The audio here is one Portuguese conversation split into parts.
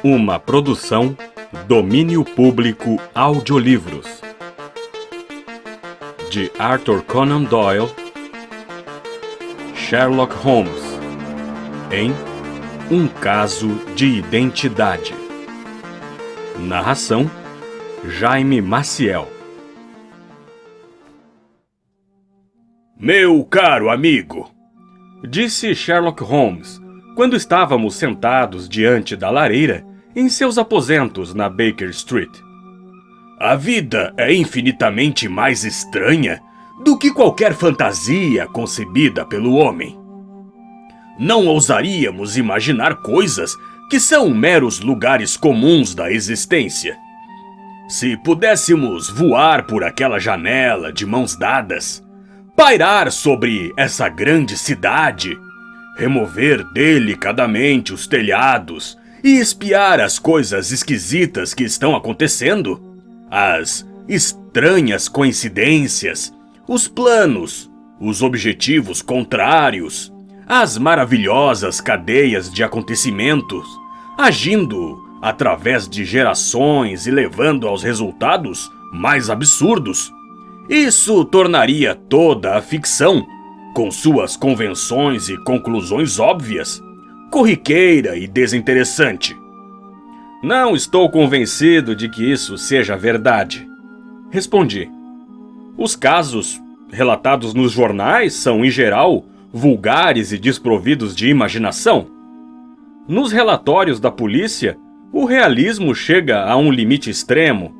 Uma produção Domínio Público Audiolivros de Arthur Conan Doyle, Sherlock Holmes, em Um Caso de Identidade. Narração Jaime Maciel. Meu caro amigo, disse Sherlock Holmes, quando estávamos sentados diante da lareira em seus aposentos na Baker Street. A vida é infinitamente mais estranha do que qualquer fantasia concebida pelo homem. Não ousaríamos imaginar coisas que são meros lugares comuns da existência. Se pudéssemos voar por aquela janela de mãos dadas, pairar sobre essa grande cidade, remover delicadamente os telhados e espiar as coisas esquisitas que estão acontecendo, as estranhas coincidências, os planos, os objetivos contrários, as maravilhosas cadeias de acontecimentos, agindo através de gerações e levando aos resultados mais absurdos. Isso tornaria toda a ficção, com suas convenções e conclusões óbvias, corriqueira e desinteressante. Não estou convencido de que isso seja verdade, respondi. Os casos relatados nos jornais são, em geral, vulgares e desprovidos de imaginação. Nos relatórios da polícia, o realismo chega a um limite extremo,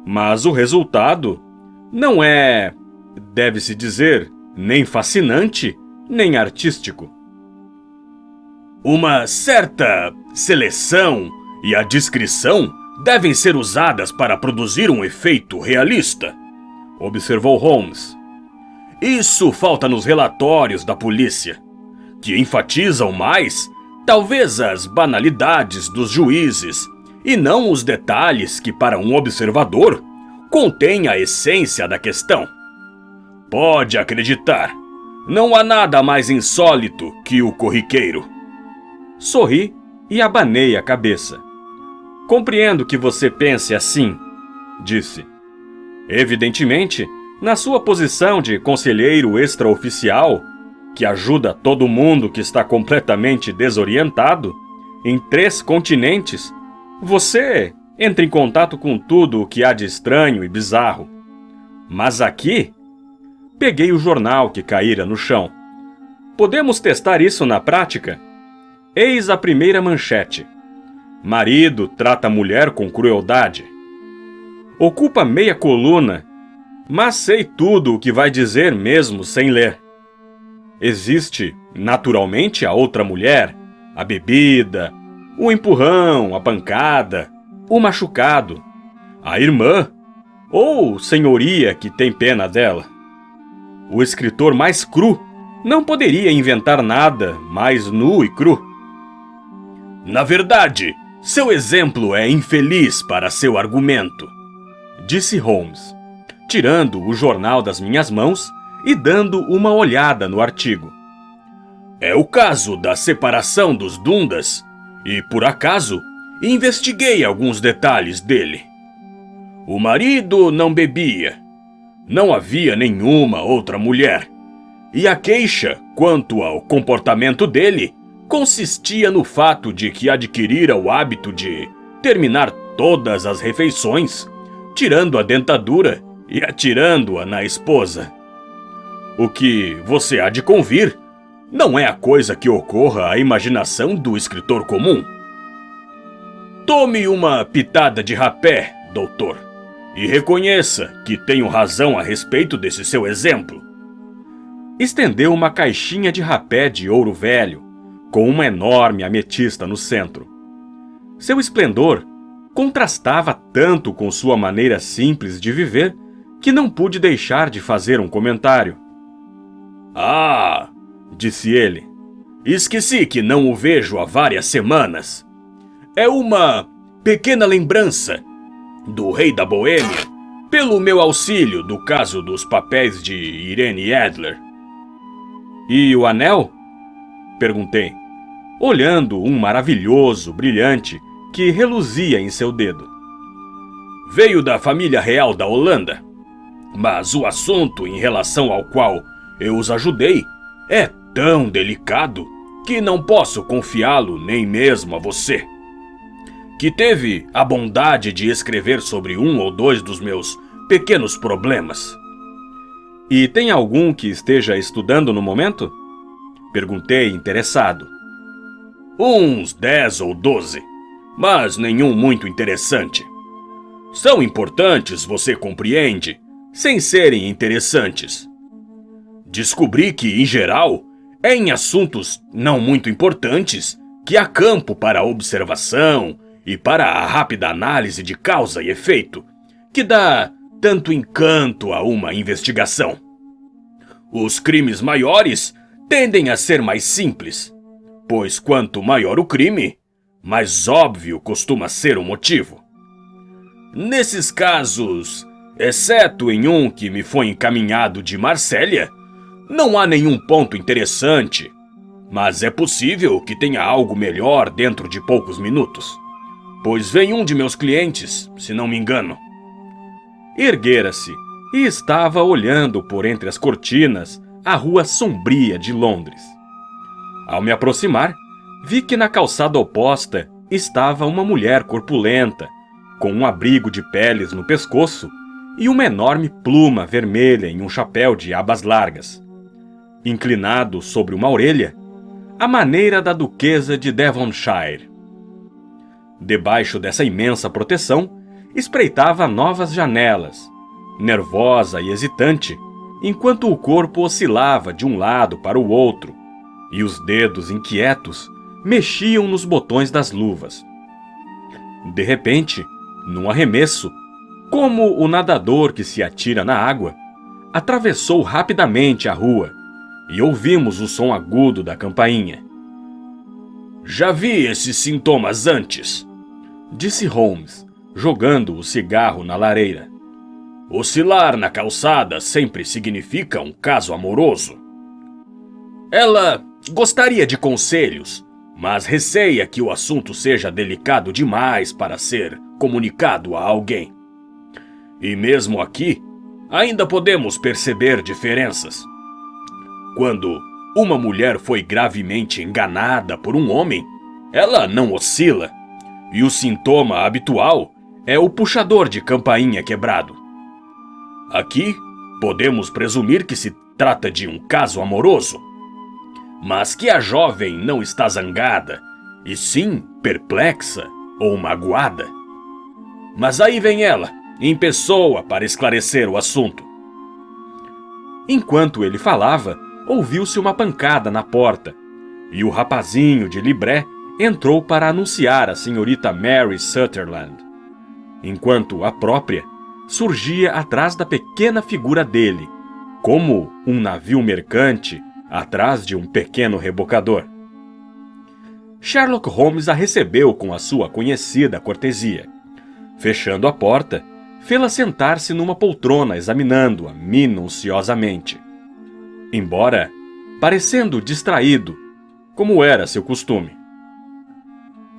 mas o resultado não é, deve-se dizer, nem fascinante, nem artístico. Uma certa seleção e a descrição devem ser usadas para produzir um efeito realista, observou Holmes. Isso falta nos relatórios da polícia, que enfatizam mais, talvez, as banalidades dos juízes e não os detalhes que, para um observador, contêm a essência da questão. Pode acreditar, não há nada mais insólito que o corriqueiro. Sorri e abanei a cabeça. Compreendo que você pense assim, disse. Evidentemente, na sua posição de conselheiro extraoficial, que ajuda todo mundo que está completamente desorientado, em 3 continentes, você entra em contato com tudo o que há de estranho e bizarro. Mas aqui, peguei o jornal que caíra no chão. Podemos testar isso na prática? Eis a primeira manchete. Marido trata mulher com crueldade. Ocupa meia coluna, mas sei tudo o que vai dizer mesmo sem ler. Existe, naturalmente, a outra mulher, a bebida, o empurrão, a pancada, o machucado, a irmã, ou senhoria que tem pena dela. O escritor mais cru não poderia inventar nada mais nu e cru. Na verdade, seu exemplo é infeliz para seu argumento, disse Holmes, tirando o jornal das minhas mãos e dando uma olhada no artigo. É o caso da separação dos Dundas e, por acaso, investiguei alguns detalhes dele. O marido não bebia. Não havia nenhuma outra mulher. E a queixa quanto ao comportamento dele consistia no fato de que adquirira o hábito de terminar todas as refeições, tirando a dentadura e atirando-a na esposa. O que, você há de convir, não é a coisa que ocorra à imaginação do escritor comum. Tome uma pitada de rapé, doutor, e reconheça que tenho razão a respeito desse seu exemplo. Estendeu uma caixinha de rapé de ouro velho, com uma enorme ametista no centro. Seu esplendor contrastava tanto com sua maneira simples de viver que não pude deixar de fazer um comentário. Ah, disse ele, esqueci que não o vejo há várias semanas. É uma pequena lembrança do rei da Boêmia, pelo meu auxílio do caso dos papéis de Irene Adler. E o anel? Perguntei, olhando um maravilhoso, brilhante que reluzia em seu dedo. Veio da família real da Holanda, mas o assunto em relação ao qual eu os ajudei é tão delicado que não posso confiá-lo nem mesmo a você, que teve a bondade de escrever sobre um ou dois dos meus pequenos problemas. E tem algum que esteja estudando no momento? Perguntei, interessado. Uns 10 ou 12, mas nenhum muito interessante. São importantes, você compreende, sem serem interessantes. Descobri que, em geral, é em assuntos não muito importantes que há campo para a observação e para a rápida análise de causa e efeito, que dá tanto encanto a uma investigação. Os crimes maiores tendem a ser mais simples, pois quanto maior o crime, mais óbvio costuma ser o motivo. Nesses casos, exceto em um que me foi encaminhado de Marsella, não há nenhum ponto interessante, mas é possível que tenha algo melhor dentro de poucos minutos, pois vem um de meus clientes, se não me engano. Erguera-se e estava olhando por entre as cortinas a rua sombria de Londres. Ao me aproximar, vi que na calçada oposta estava uma mulher corpulenta, com um abrigo de peles no pescoço e uma enorme pluma vermelha em um chapéu de abas largas. Inclinado sobre uma orelha, à maneira da duquesa de Devonshire. Debaixo dessa imensa proteção, espreitava novas janelas, nervosa e hesitante, enquanto o corpo oscilava de um lado para o outro, e os dedos inquietos mexiam nos botões das luvas. De repente, num arremesso, como o nadador que se atira na água, atravessou rapidamente a rua, e ouvimos o som agudo da campainha. Já vi esses sintomas antes, disse Holmes, jogando o cigarro na lareira. Oscilar na calçada sempre significa um caso amoroso. Ela gostaria de conselhos, mas receia que o assunto seja delicado demais para ser comunicado a alguém. E mesmo aqui, ainda podemos perceber diferenças. Quando uma mulher foi gravemente enganada por um homem, ela não oscila, e o sintoma habitual é o puxador de campainha quebrado. Aqui, podemos presumir que se trata de um caso amoroso, mas que a jovem não está zangada, e sim perplexa ou magoada. Mas aí vem ela, em pessoa, para esclarecer o assunto. Enquanto ele falava, ouviu-se uma pancada na porta, e o rapazinho de libré entrou para anunciar a senhorita Mary Sutherland, enquanto a própria surgia atrás da pequena figura dele, como um navio mercante atrás de um pequeno rebocador. Sherlock Holmes a recebeu com a sua conhecida cortesia. Fechando a porta, fê-la sentar-se numa poltrona examinando-a minuciosamente. Embora parecendo distraído, como era seu costume.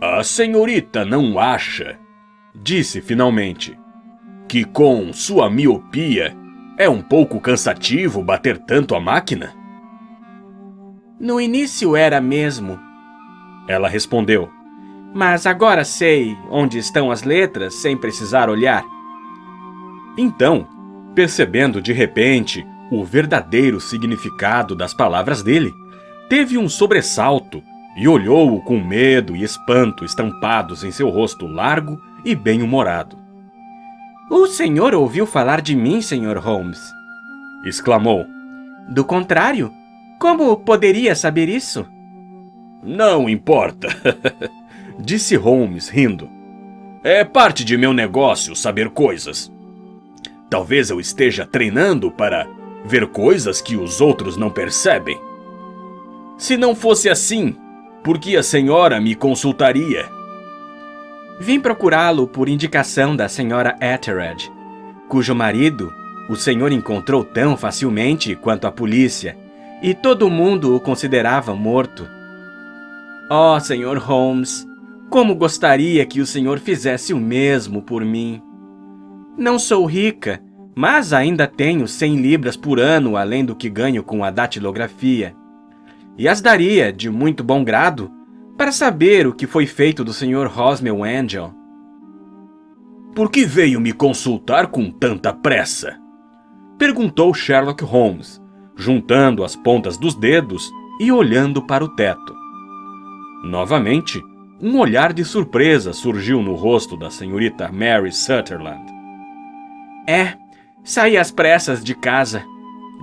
A senhorita não acha, disse finalmente, que com sua miopia é um pouco cansativo bater tanto a máquina? No início era mesmo, ela respondeu. Mas agora sei onde estão as letras sem precisar olhar. Então, percebendo de repente o verdadeiro significado das palavras dele, teve um sobressalto e olhou-o com medo e espanto estampados em seu rosto largo e bem-humorado. O senhor ouviu falar de mim, Sr. Holmes? Exclamou. Do contrário, como poderia saber isso? Não importa, disse Holmes, rindo. É parte de meu negócio saber coisas. Talvez eu esteja treinando para ver coisas que os outros não percebem. Se não fosse assim, por que a senhora me consultaria? Vim procurá-lo por indicação da senhora Etheredge, cujo marido o senhor encontrou tão facilmente quanto a polícia, e todo mundo o considerava morto. Oh, Sr. Holmes, Como gostaria que o senhor fizesse o mesmo por mim. Não sou rica, mas ainda tenho 100 libras por ano além do que ganho com a datilografia. E as daria de muito bom grado para saber o que foi feito do Sr. Rosmel Angel. Por que veio me consultar com tanta pressa? Perguntou Sherlock Holmes, juntando as pontas dos dedos e olhando para o teto. Novamente, um olhar de surpresa surgiu no rosto da senhorita Mary Sutherland. Saí às pressas de casa,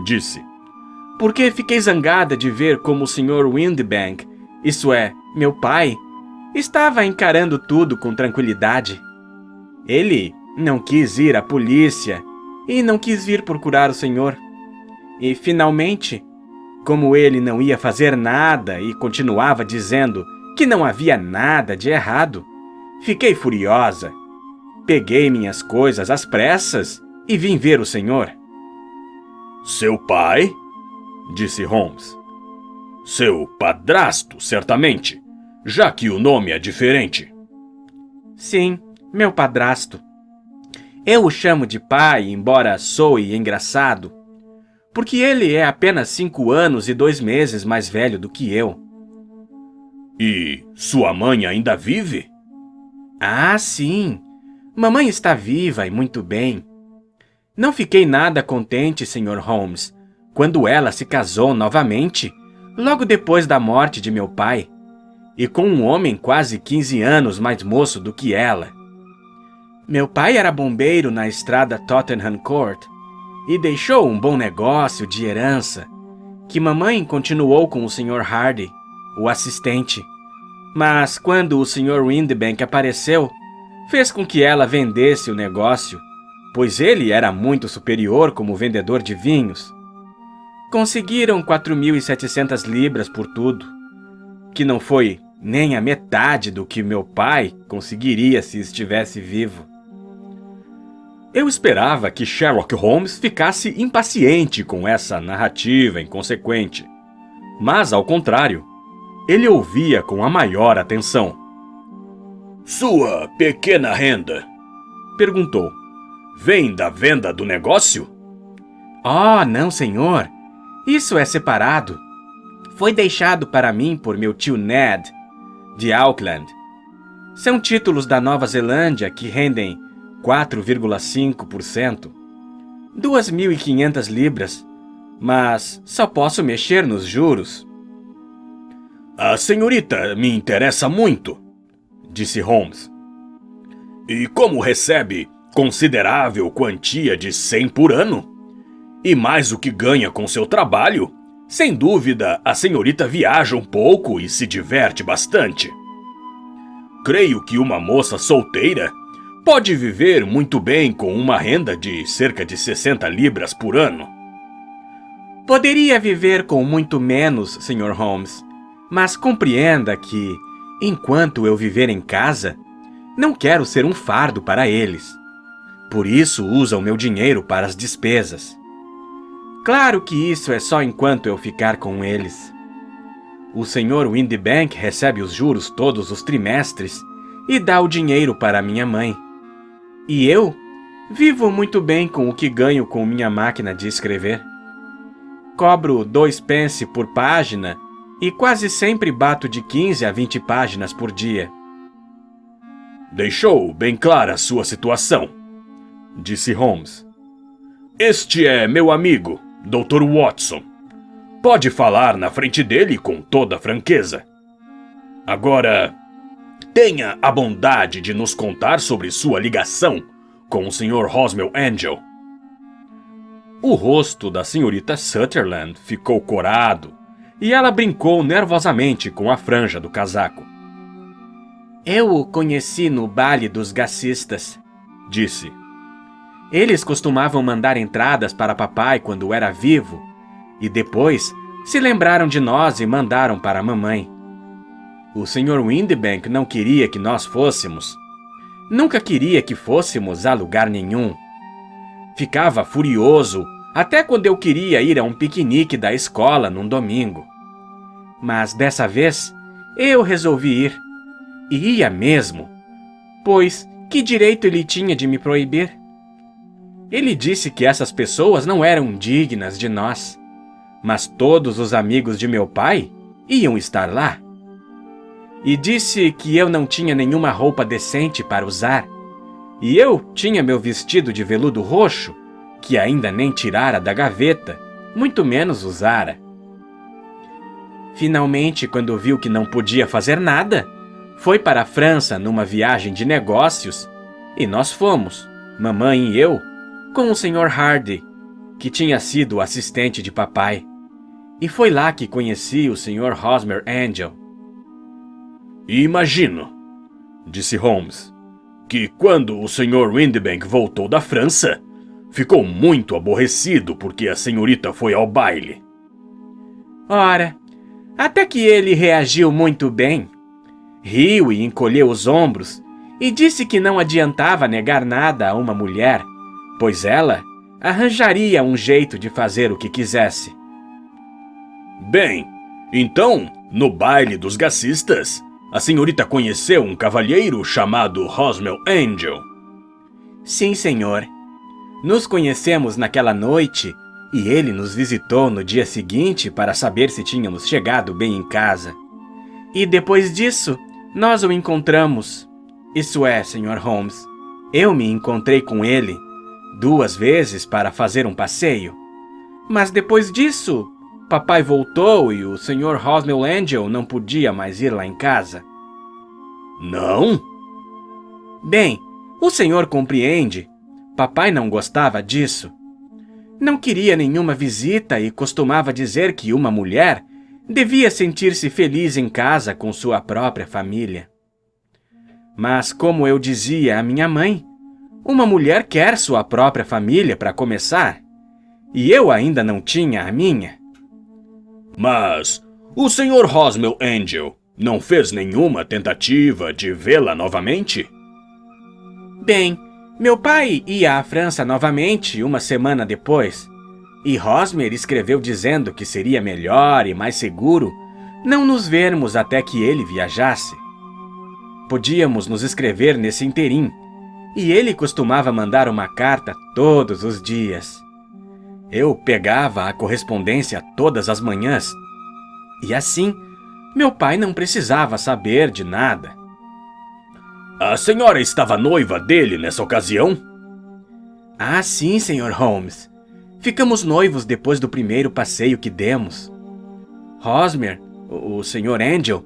disse, porque fiquei zangada de ver como o Sr. Windibank, isso é, meu pai, estava encarando tudo com tranquilidade. Ele não quis ir à polícia e não quis vir procurar o senhor. E, finalmente, como ele não ia fazer nada e continuava dizendo que não havia nada de errado, fiquei furiosa. Peguei minhas coisas às pressas e vim ver o senhor. Seu pai? Disse Holmes. Seu padrasto, certamente, já que o nome é diferente. Sim, meu padrasto. Eu o chamo de pai, embora soe engraçado, porque ele é apenas 5 anos e 2 meses mais velho do que eu. E sua mãe ainda vive? Ah, sim. Mamãe está viva e muito bem. Não fiquei nada contente, Sr. Holmes, quando ela se casou novamente, logo depois da morte de meu pai, e com um homem quase 15 anos mais moço do que ela. Meu pai era bombeiro na estrada Tottenham Court e deixou um bom negócio de herança, que mamãe continuou com o Sr. Hardy, o assistente. Mas quando o Sr. Windibank apareceu, fez com que ela vendesse o negócio, pois ele era muito superior como vendedor de vinhos. Conseguiram 4.700 libras por tudo, que não foi nem a metade do que meu pai conseguiria se estivesse vivo. Eu esperava que Sherlock Holmes ficasse impaciente com essa narrativa inconsequente, mas, ao contrário, ele ouvia com a maior atenção. Sua pequena renda? Perguntou. Vem da venda do negócio? Oh, não, senhor. Isso é separado. Foi deixado para mim por meu tio Ned, de Auckland. São títulos da Nova Zelândia que rendem 4,5%. 2.500 libras, mas só posso mexer nos juros. A senhorita me interessa muito, disse Holmes. E como recebe considerável quantia de 100 por ano, e mais o que ganha com seu trabalho, sem dúvida a senhorita viaja um pouco e se diverte bastante. Creio que uma moça solteira pode viver muito bem com uma renda de cerca de 60 libras por ano. Poderia viver com muito menos, Sr. Holmes, mas compreenda que, enquanto eu viver em casa, não quero ser um fardo para eles. Por isso usam meu dinheiro para as despesas. Claro que isso é só enquanto eu ficar com eles. O Sr. Windibank recebe os juros todos os trimestres e dá o dinheiro para minha mãe. E eu vivo muito bem com o que ganho com minha máquina de escrever. Cobro 2 pence por página e quase sempre bato de 15 a 20 páginas por dia. Deixou bem clara a sua situação, disse Holmes. Este é meu amigo, Dr. Watson. Pode falar na frente dele com toda franqueza. Agora, tenha a bondade de nos contar sobre sua ligação com o Sr. Rosmel Angel. O rosto da senhorita Sutherland ficou corado e ela brincou nervosamente com a franja do casaco. Eu o conheci no baile dos gassistas, disse. Eles costumavam mandar entradas para papai quando era vivo, e depois se lembraram de nós e mandaram para a mamãe. O Sr. Windibank não queria que nós fôssemos. Nunca queria que fôssemos a lugar nenhum. Ficava furioso até quando eu queria ir a um piquenique da escola num domingo. Mas dessa vez, eu resolvi ir. Ia mesmo, pois que direito ele tinha de me proibir? Ele disse que essas pessoas não eram dignas de nós, mas todos os amigos de meu pai iam estar lá. E disse que eu não tinha nenhuma roupa decente para usar, e eu tinha meu vestido de veludo roxo, que ainda nem tirara da gaveta, muito menos usara. Finalmente, quando viu que não podia fazer nada, foi para a França numa viagem de negócios, e nós fomos, mamãe e eu, com o Sr. Hardy, que tinha sido o assistente de papai. E foi lá que conheci o Sr. Hosmer Angel. Imagino, disse Holmes, que quando o Sr. Windibank voltou da França, ficou muito aborrecido porque a senhorita foi ao baile. Ora, até que ele reagiu muito bem. Riu e encolheu os ombros e disse que não adiantava negar nada a uma mulher, pois ela arranjaria um jeito de fazer o que quisesse. Bem, então, no baile dos gassistas, a senhorita conheceu um cavalheiro chamado Hosmer Angel. Sim, senhor. Nos conhecemos naquela noite e ele nos visitou no dia seguinte para saber se tínhamos chegado bem em casa. E depois disso, nós o encontramos. Isso é, Sr. Holmes, eu me encontrei com ele 2 vezes para fazer um passeio. Mas depois disso, papai voltou e o Sr. Hosmer Angel não podia mais ir lá em casa. Não? Bem, o senhor compreende. Papai não gostava disso. Não queria nenhuma visita e costumava dizer que uma mulher devia sentir-se feliz em casa com sua própria família. Mas, como eu dizia à minha mãe, uma mulher quer sua própria família para começar, e eu ainda não tinha a minha. Mas o Sr. Hosmer Angel não fez nenhuma tentativa de vê-la novamente? Bem, meu pai ia à França novamente 1 semana depois, e Hosmer escreveu dizendo que seria melhor e mais seguro não nos vermos até que ele viajasse. Podíamos nos escrever nesse interim, e ele costumava mandar uma carta todos os dias. Eu pegava a correspondência todas as manhãs, e assim meu pai não precisava saber de nada. A senhora estava noiva dele nessa ocasião? Ah, sim, Sr. Holmes. Ficamos noivos depois do primeiro passeio que demos. Hosmer, o Sr. Angel,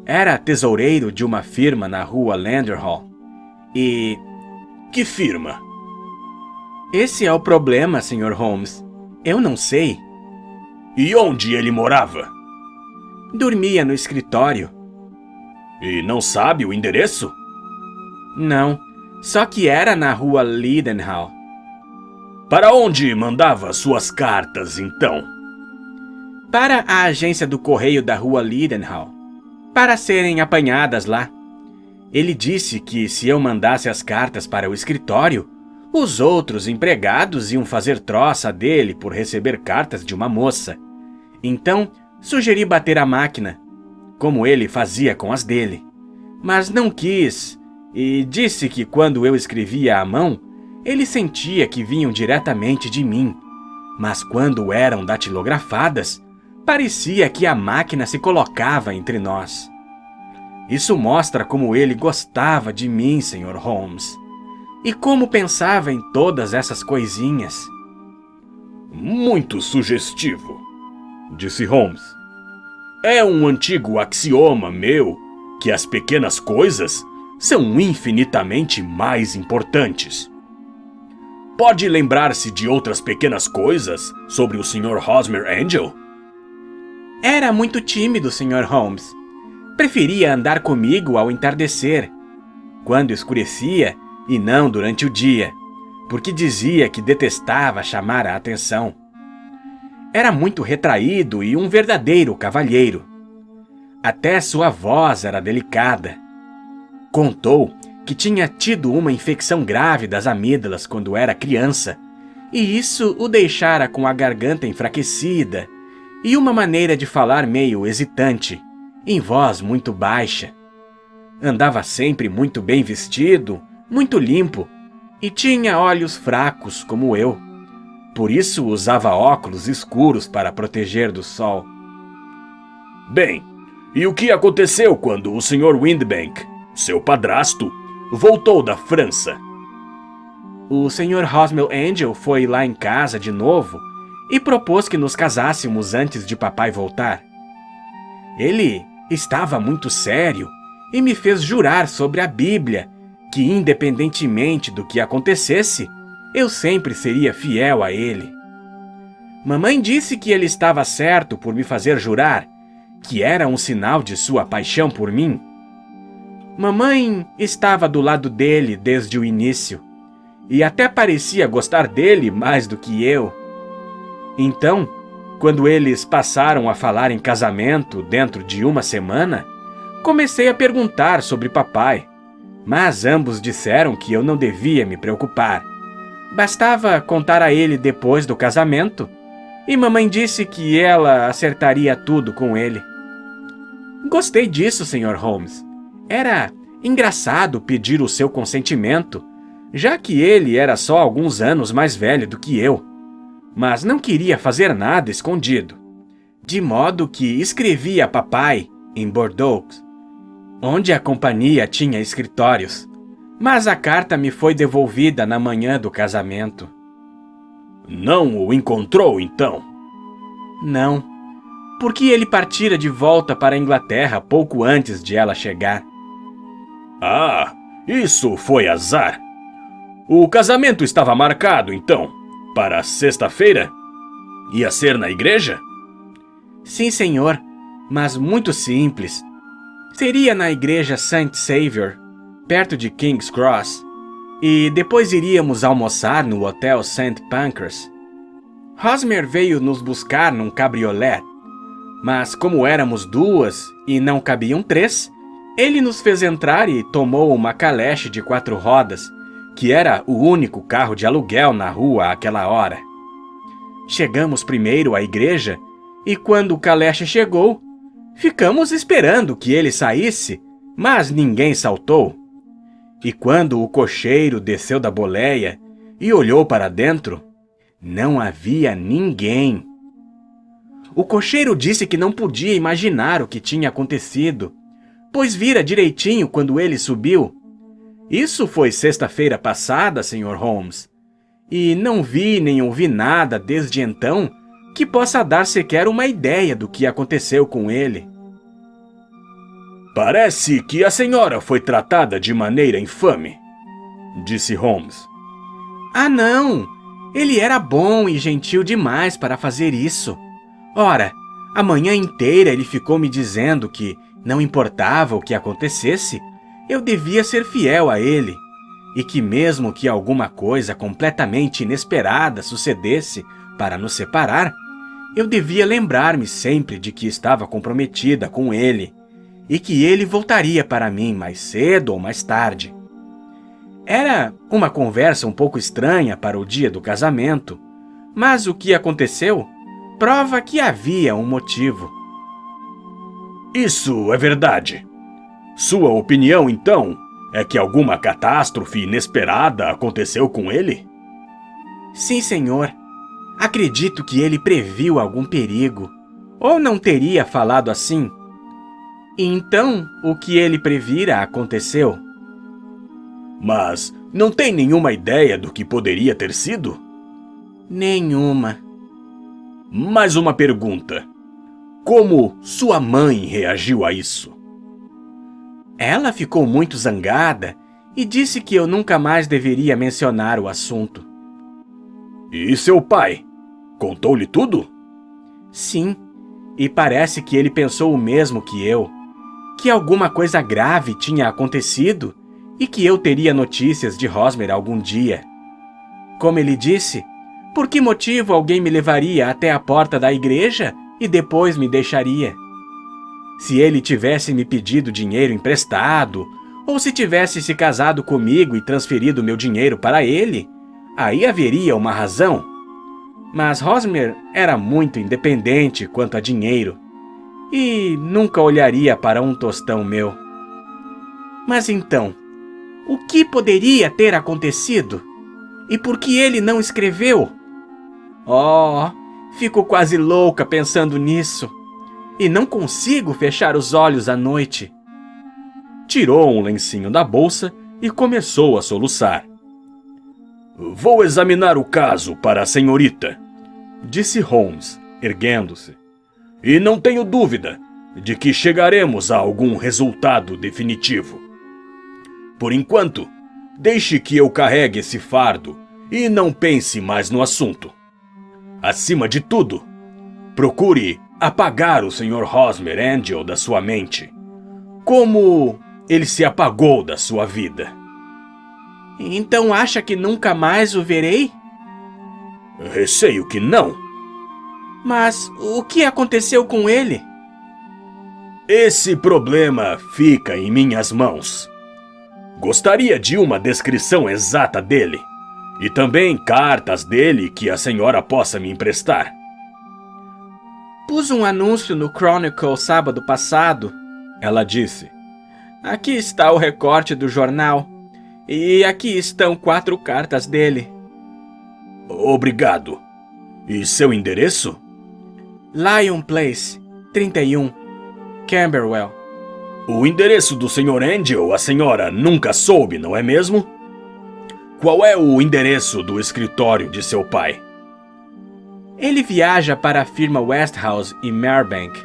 era tesoureiro de uma firma na rua Landerhall. E... Que firma? Esse é o problema, Sr. Holmes. Eu não sei. E onde ele morava? Dormia no escritório. E não sabe o endereço? Não, só que era na rua Leadenhall. Para onde mandava suas cartas, então? Para a agência do correio da rua Leadenhall, para serem apanhadas lá. Ele disse que se eu mandasse as cartas para o escritório, os outros empregados iam fazer troça dele por receber cartas de uma moça. Então, sugeri bater a máquina, como ele fazia com as dele. Mas não quis, e disse que quando eu escrevia à mão, ele sentia que vinham diretamente de mim. Mas quando eram datilografadas, parecia que a máquina se colocava entre nós. Isso mostra como ele gostava de mim, Sr. Holmes. E como pensava em todas essas coisinhas. Muito sugestivo, disse Holmes. É um antigo axioma meu que as pequenas coisas são infinitamente mais importantes. Pode lembrar-se de outras pequenas coisas sobre o Sr. Hosmer Angel? Era muito tímido, Sr. Holmes. Preferia andar comigo ao entardecer, quando escurecia e não durante o dia, porque dizia que detestava chamar a atenção. Era muito retraído e um verdadeiro cavalheiro. Até sua voz era delicada. Contou que tinha tido uma infecção grave das amígdalas quando era criança, e isso o deixara com a garganta enfraquecida e uma maneira de falar meio hesitante, em voz muito baixa. Andava sempre muito bem vestido, muito limpo, e tinha olhos fracos como eu. Por isso usava óculos escuros para proteger do sol. Bem, e o que aconteceu quando o Sr. Windbank, seu padrasto, voltou da França? O Sr. Rosmel Angel foi lá em casa de novo e propôs que nos casássemos antes de papai voltar. Ele estava muito sério e me fez jurar sobre a Bíblia que, independentemente do que acontecesse, eu sempre seria fiel a ele. Mamãe disse que ele estava certo por me fazer jurar, que era um sinal de sua paixão por mim. Mamãe estava do lado dele desde o início, e até parecia gostar dele mais do que eu. Então, quando eles passaram a falar em casamento dentro de uma semana, comecei a perguntar sobre papai, mas ambos disseram que eu não devia me preocupar. Bastava contar a ele depois do casamento, e mamãe disse que ela acertaria tudo com ele. Gostei disso, Sr. Holmes. Era engraçado pedir o seu consentimento, já que ele era só alguns anos mais velho do que eu, mas não queria fazer nada escondido. De modo que escrevi a papai em Bordeaux, onde a companhia tinha escritórios, mas a carta me foi devolvida na manhã do casamento. Não o encontrou, então? Não, porque ele partira de volta para a Inglaterra pouco antes de ela chegar. Ah, isso foi azar. O casamento estava marcado, então, para sexta-feira? Ia ser na igreja? Sim, senhor, mas muito simples. Seria na igreja St. Saviour, perto de King's Cross, e depois iríamos almoçar no Hotel St. Pancras. Hosmer veio nos buscar num cabriolé, mas como éramos duas e não cabiam três, ele nos fez entrar e tomou uma caleche de 4 rodas, que era o único carro de aluguel na rua àquela hora. Chegamos primeiro à igreja e quando o caleche chegou, ficamos esperando que ele saísse, mas ninguém saltou. E quando o cocheiro desceu da boleia e olhou para dentro, não havia ninguém. O cocheiro disse que não podia imaginar o que tinha acontecido, pois vira direitinho quando ele subiu. Isso foi sexta-feira passada, Sr. Holmes, e não vi nem ouvi nada desde então que possa dar sequer uma ideia do que aconteceu com ele. Parece que a senhora foi tratada de maneira infame, disse Holmes. Ah, não! Ele era bom e gentil demais para fazer isso. Ora, a manhã inteira ele ficou me dizendo que, não importava o que acontecesse, eu devia ser fiel a ele, e que mesmo que alguma coisa completamente inesperada sucedesse para nos separar, eu devia lembrar-me sempre de que estava comprometida com ele, e que ele voltaria para mim mais cedo ou mais tarde. Era uma conversa um pouco estranha para o dia do casamento, mas o que aconteceu prova que havia um motivo. Isso é verdade. Sua opinião, então, é que alguma catástrofe inesperada aconteceu com ele? Sim, senhor. Acredito que ele previu algum perigo, ou não teria falado assim. E então, o que ele previra aconteceu. Mas não tem nenhuma ideia do que poderia ter sido? Nenhuma. Mais uma pergunta. Como sua mãe reagiu a isso? Ela ficou muito zangada e disse que eu nunca mais deveria mencionar o assunto. E seu pai? Contou-lhe tudo? Sim, e parece que ele pensou o mesmo que eu, que alguma coisa grave tinha acontecido e que eu teria notícias de Hosmer algum dia. Como ele disse, por que motivo alguém me levaria até a porta da igreja e depois me deixaria? Se ele tivesse me pedido dinheiro emprestado, ou se tivesse se casado comigo e transferido meu dinheiro para ele, aí haveria uma razão. Mas Hosmer era muito independente quanto a dinheiro, e nunca olharia para um tostão meu. Mas então, o que poderia ter acontecido? E por que ele não escreveu? Oh, fico quase louca pensando nisso. E não consigo fechar os olhos à noite. Tirou um lencinho da bolsa e começou a soluçar. Vou examinar o caso para a senhorita, disse Holmes, erguendo-se. E não tenho dúvida de que chegaremos a algum resultado definitivo. Por enquanto, deixe que eu carregue esse fardo e não pense mais no assunto. Acima de tudo, procure apagar o Sr. Hosmer Angel da sua mente, como ele se apagou da sua vida. Então acha que nunca mais o verei? Receio que não. Mas o que aconteceu com ele? Esse problema fica em minhas mãos. Gostaria de uma descrição exata dele, e também cartas dele que a senhora possa me emprestar. Pus um anúncio no Chronicle sábado passado, ela disse. Aqui está o recorte do jornal, e aqui estão 4 cartas dele. Obrigado. E seu endereço? Lion Place, 31, Camberwell. O endereço do Sr. Angel a senhora nunca soube, não é mesmo? Qual é o endereço do escritório de seu pai? Ele viaja para a firma Westhouse e Merebank,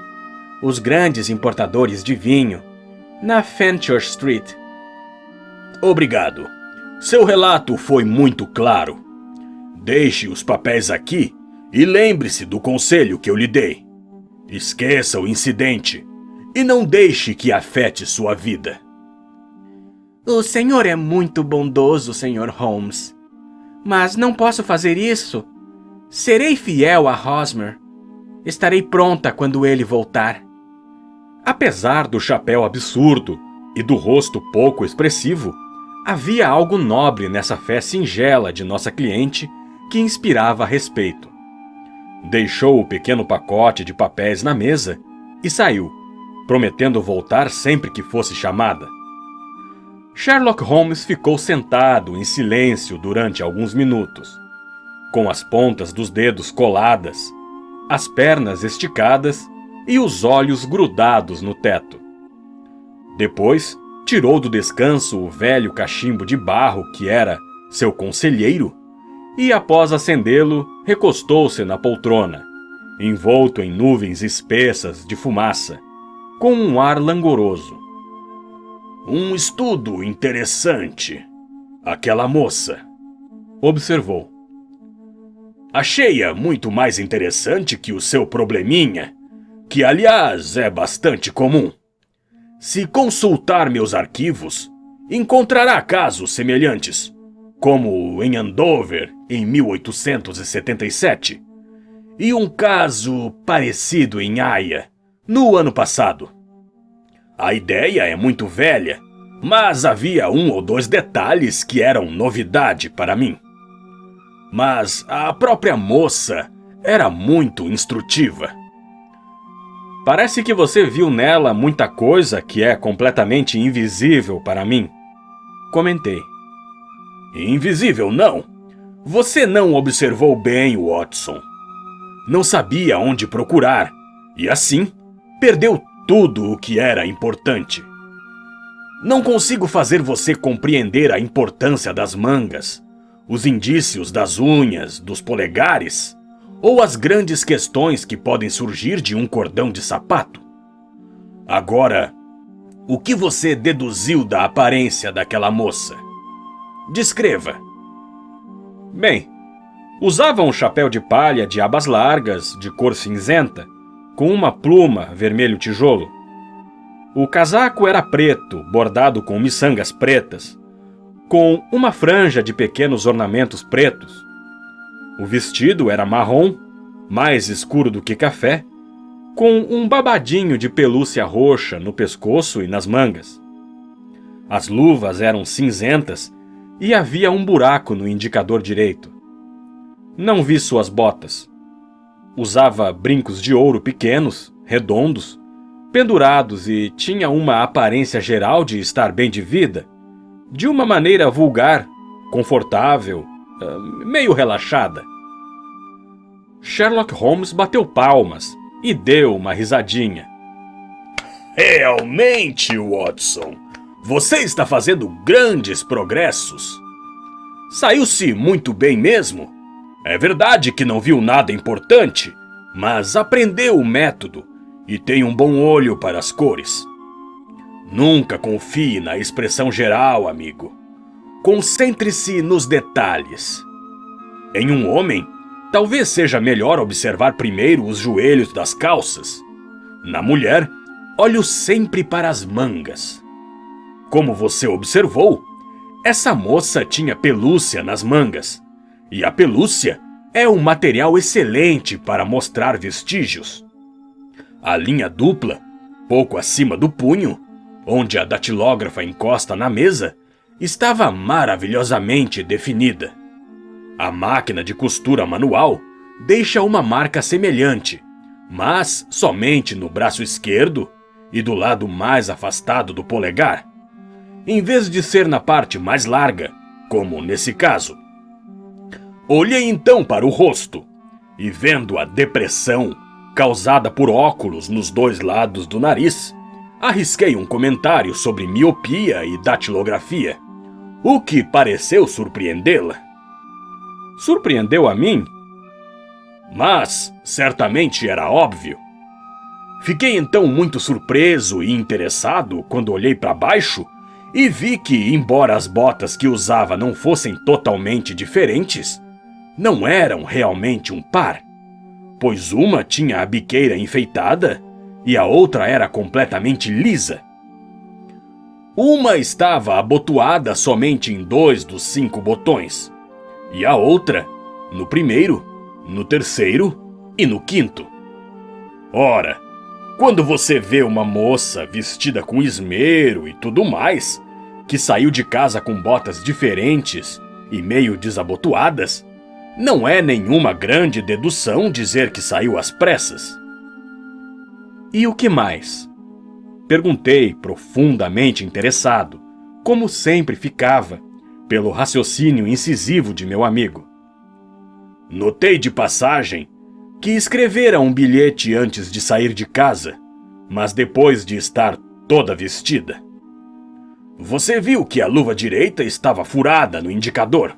os grandes importadores de vinho, na Fenchurch Street. Obrigado. Seu relato foi muito claro. Deixe os papéis aqui e lembre-se do conselho que eu lhe dei. Esqueça o incidente e não deixe que afete sua vida. O senhor é muito bondoso, Sr. Holmes. Mas não posso fazer isso. Serei fiel a Hosmer. Estarei pronta quando ele voltar. Apesar do chapéu absurdo e do rosto pouco expressivo, havia algo nobre nessa fé singela de nossa cliente que inspirava respeito. Deixou o pequeno pacote de papéis na mesa e saiu, prometendo voltar sempre que fosse chamada. Sherlock Holmes ficou sentado em silêncio durante alguns minutos, com as pontas dos dedos coladas, as pernas esticadas e os olhos grudados no teto. Depois, tirou do descanso o velho cachimbo de barro que era seu conselheiro e, após acendê-lo, recostou-se na poltrona, envolto em nuvens espessas de fumaça, com um ar langoroso. Um estudo interessante. Aquela moça, observou. Achei-a muito mais interessante que o seu probleminha, que, aliás, é bastante comum. Se consultar meus arquivos, encontrará casos semelhantes, como em Andover, em 1877, e um caso parecido em Haia, no ano passado. A ideia é muito velha, mas havia 1 ou 2 detalhes que eram novidade para mim. Mas a própria moça era muito instrutiva. Parece que você viu nela muita coisa que é completamente invisível para mim, comentei. Invisível não. Você não observou bem, Watson. Não sabia onde procurar, e assim perdeu tudo o que era importante. Não consigo fazer você compreender a importância das mangas, os indícios das unhas, dos polegares, ou as grandes questões que podem surgir de um cordão de sapato. Agora, o que você deduziu da aparência daquela moça? Descreva. Bem, usava um chapéu de palha de abas largas, de cor cinzenta, com uma pluma vermelho tijolo. O casaco era preto, bordado com miçangas pretas, com uma franja de pequenos ornamentos pretos. O vestido era marrom, mais escuro do que café, com um babadinho de pelúcia roxa no pescoço e nas mangas. As luvas eram cinzentas e havia um buraco no indicador direito. Não vi suas botas. Usava brincos de ouro pequenos, redondos, pendurados e tinha uma aparência geral de estar bem de vida, de uma maneira vulgar, confortável, meio relaxada. Sherlock Holmes bateu palmas e deu uma risadinha. Realmente, Watson, você está fazendo grandes progressos. Saiu-se muito bem mesmo. É verdade que não viu nada importante, mas aprendeu o método e tem um bom olho para as cores. Nunca confie na expressão geral, amigo. Concentre-se nos detalhes. Em um homem, talvez seja melhor observar primeiro os joelhos das calças. Na mulher, olhe sempre para as mangas. Como você observou, essa moça tinha pelúcia nas mangas, e a pelúcia é um material excelente para mostrar vestígios. A linha dupla, pouco acima do punho, onde a datilógrafa encosta na mesa, estava maravilhosamente definida. A máquina de costura manual deixa uma marca semelhante, mas somente no braço esquerdo e do lado mais afastado do polegar, em vez de ser na parte mais larga, como nesse caso. Olhei então para o rosto e, vendo a depressão causada por óculos nos dois lados do nariz, arrisquei um comentário sobre miopia e datilografia, o que pareceu surpreendê-la. Surpreendeu a mim? Mas certamente era óbvio. Fiquei então muito surpreso e interessado quando olhei para baixo e vi que, embora as botas que usava não fossem totalmente diferentes, não eram realmente um par, pois uma tinha a biqueira enfeitada e a outra era completamente lisa. Uma estava abotoada somente em 2 dos 5 botões, e a outra no primeiro, no terceiro e no quinto. Ora, quando você vê uma moça vestida com esmero e tudo mais, que saiu de casa com botas diferentes e meio desabotoadas, não é nenhuma grande dedução dizer que saiu às pressas. E o que mais? Perguntei, profundamente interessado, como sempre ficava, pelo raciocínio incisivo de meu amigo. Notei de passagem que escrevera um bilhete antes de sair de casa, mas depois de estar toda vestida. Você viu que a luva direita estava furada no indicador,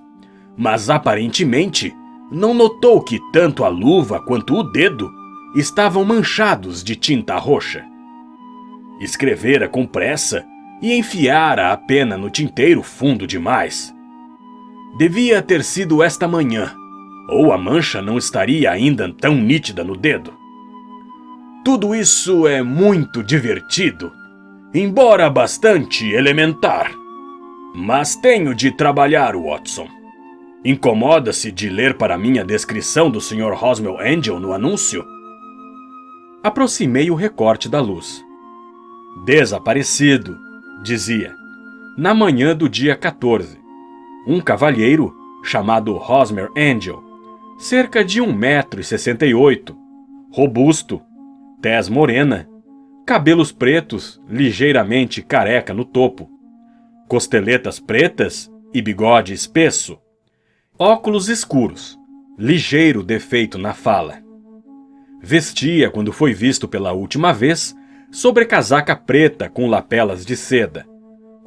mas aparentemente não notou que tanto a luva quanto o dedo estavam manchados de tinta roxa. Escrevera com pressa e enfiara a pena no tinteiro fundo demais. Devia ter sido esta manhã, ou a mancha não estaria ainda tão nítida no dedo. Tudo isso é muito divertido, embora bastante elementar. Mas tenho de trabalhar, Watson. Incomoda-se de ler para mim a descrição do Sr. Rosmer Angel no anúncio? Aproximei o recorte da luz. Desaparecido, dizia, na manhã do dia 14. Um cavalheiro chamado Rosmer Angel, cerca de 1,68 m, robusto, tez morena, cabelos pretos, ligeiramente careca no topo, costeletas pretas e bigode espesso, óculos escuros, ligeiro defeito na fala. Vestia, quando foi visto pela última vez, sobrecasaca preta com lapelas de seda,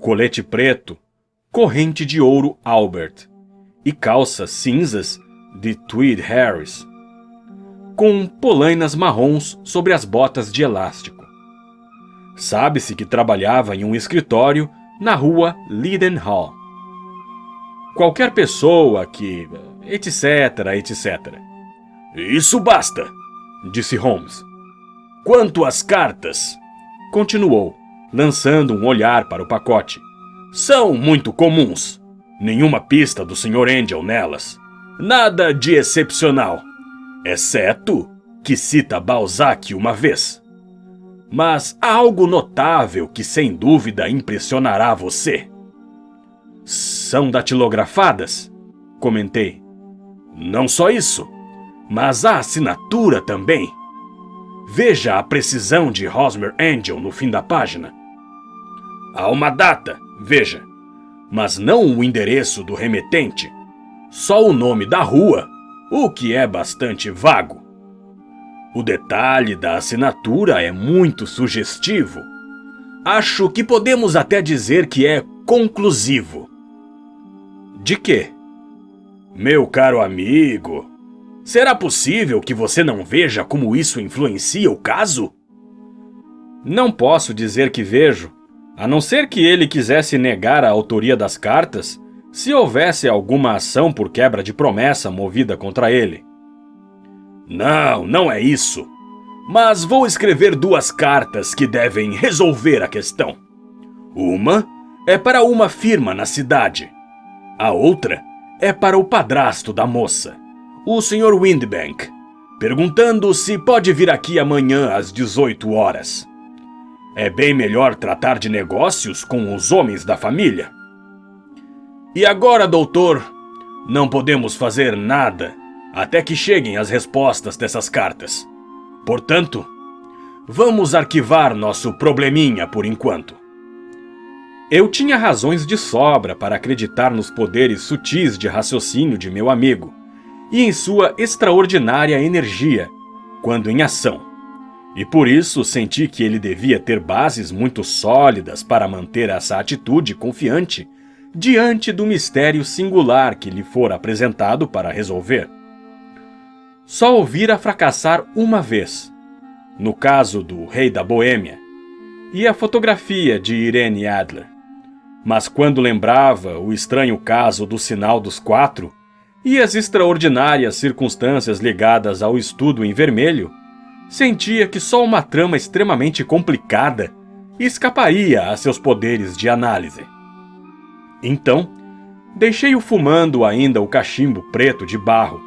colete preto, corrente de ouro Albert e calças cinzas de tweed Harris, com polainas marrons sobre as botas de elástico. Sabe-se que trabalhava em um escritório na rua Leadenhall. Qualquer pessoa que... etc, etc. Isso basta, disse Holmes. Quanto às cartas, continuou, lançando um olhar para o pacote, são muito comuns. Nenhuma pista do Sr. Angel nelas. Nada de excepcional, exceto que cita Balzac uma vez. Mas há algo notável que sem dúvida impressionará você. São datilografadas? Comentei. Não só isso, mas a assinatura também. Veja a precisão de Hosmer Angel no fim da página. Há uma data, veja, mas não o endereço do remetente. Só o nome da rua, o que é bastante vago. O detalhe da assinatura é muito sugestivo. Acho que podemos até dizer que é conclusivo. De quê? Meu caro amigo, será possível que você não veja como isso influencia o caso? Não posso dizer que vejo, a não ser que ele quisesse negar a autoria das cartas, se houvesse alguma ação por quebra de promessa movida contra ele. Não é isso. Mas vou escrever 2 cartas que devem resolver a questão. Uma é para uma firma na cidade. A outra é para o padrasto da moça, o Sr. Windbank, perguntando se pode vir aqui amanhã às 18 horas. É bem melhor tratar de negócios com os homens da família. E agora, doutor, não podemos fazer nada até que cheguem as respostas dessas cartas. Portanto, vamos arquivar nosso probleminha por enquanto. Eu tinha razões de sobra para acreditar nos poderes sutis de raciocínio de meu amigo e em sua extraordinária energia, quando em ação. E por isso senti que ele devia ter bases muito sólidas para manter essa atitude confiante diante do mistério singular que lhe fora apresentado para resolver. Só ouvira fracassar uma vez, no caso do Rei da Boêmia, e a fotografia de Irene Adler. Mas quando lembrava o estranho caso do Sinal dos 4 e as extraordinárias circunstâncias ligadas ao estudo em vermelho, sentia que só uma trama extremamente complicada escaparia a seus poderes de análise. Então, deixei-o fumando ainda o cachimbo preto de barro,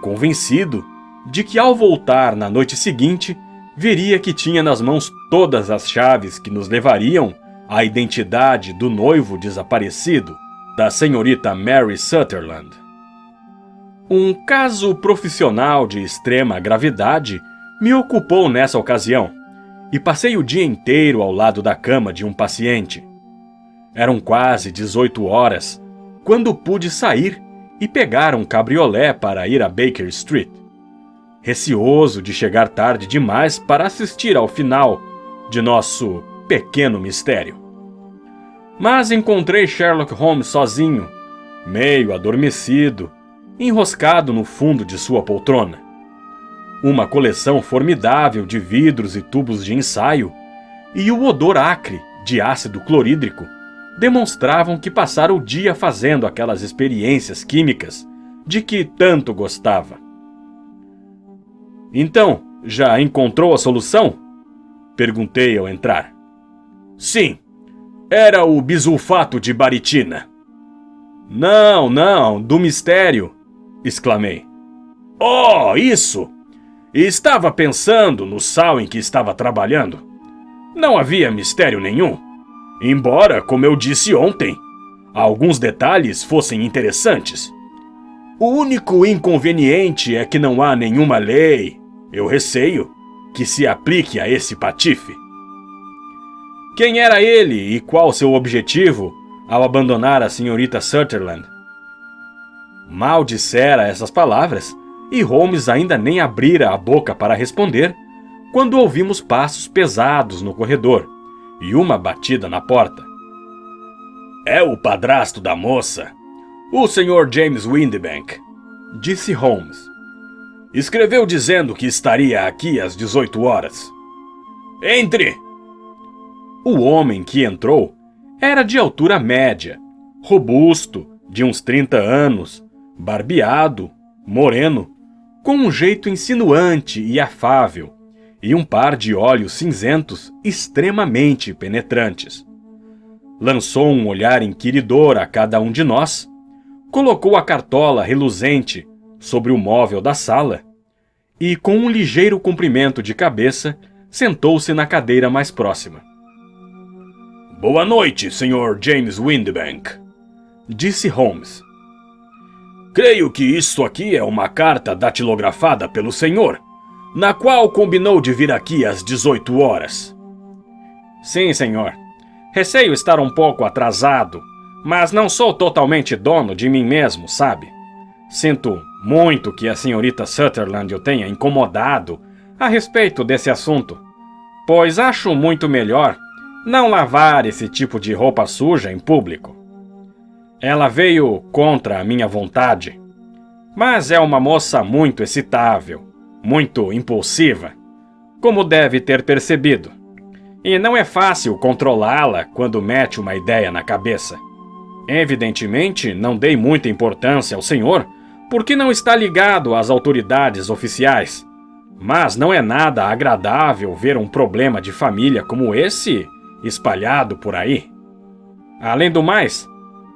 convencido de que ao voltar na noite seguinte, veria que tinha nas mãos todas as chaves que nos levariam à identidade do noivo desaparecido, da senhorita Mary Sutherland. Um caso profissional de extrema gravidade me ocupou nessa ocasião, e passei o dia inteiro ao lado da cama de um paciente. Eram quase 18 horas, quando pude sair e pegar um cabriolé para ir a Baker Street, receoso de chegar tarde demais para assistir ao final de nosso pequeno mistério. Mas encontrei Sherlock Holmes sozinho, meio adormecido, enroscado no fundo de sua poltrona. Uma coleção formidável de vidros e tubos de ensaio e o odor acre de ácido clorídrico demonstravam que passara o dia fazendo aquelas experiências químicas de que tanto gostava. Então, já encontrou a solução? Perguntei ao entrar. Sim, era o bisulfato de baritina. Não, do mistério, exclamei. Oh, isso! Estava pensando no sal em que estava trabalhando. Não havia mistério nenhum. Embora, como eu disse ontem, alguns detalhes fossem interessantes. O único inconveniente é que não há nenhuma lei, eu receio, que se aplique a esse patife. Quem era ele e qual seu objetivo ao abandonar a senhorita Sutherland? Mal dissera essas palavras, e Holmes ainda nem abrira a boca para responder, quando ouvimos passos pesados no corredor e uma batida na porta. É o padrasto da moça, o Sr. James Windbank, disse Holmes. Escreveu dizendo que estaria aqui às 18 horas. Entre! O homem que entrou era de altura média, robusto, de uns 30 anos, barbeado, moreno, com um jeito insinuante e afável, e um par de olhos cinzentos extremamente penetrantes. Lançou um olhar inquiridor a cada um de nós, colocou a cartola reluzente sobre o móvel da sala e, com um ligeiro comprimento de cabeça, sentou-se na cadeira mais próxima. Boa noite, Sr. James Windbank, disse Holmes. Creio que isto aqui é uma carta datilografada pelo senhor, na qual combinou de vir aqui às 18 horas. Sim, senhor. Receio estar um pouco atrasado, mas não sou totalmente dono de mim mesmo, sabe? Sinto muito que a senhorita Sutherland o tenha incomodado a respeito desse assunto, pois acho muito melhor não lavar esse tipo de roupa suja em público. Ela veio contra a minha vontade, mas é uma moça muito excitável, muito impulsiva, como deve ter percebido. E não é fácil controlá-la quando mete uma ideia na cabeça. Evidentemente, não dei muita importância ao senhor, porque não está ligado às autoridades oficiais. Mas não é nada agradável ver um problema de família como esse espalhado por aí. Além do mais,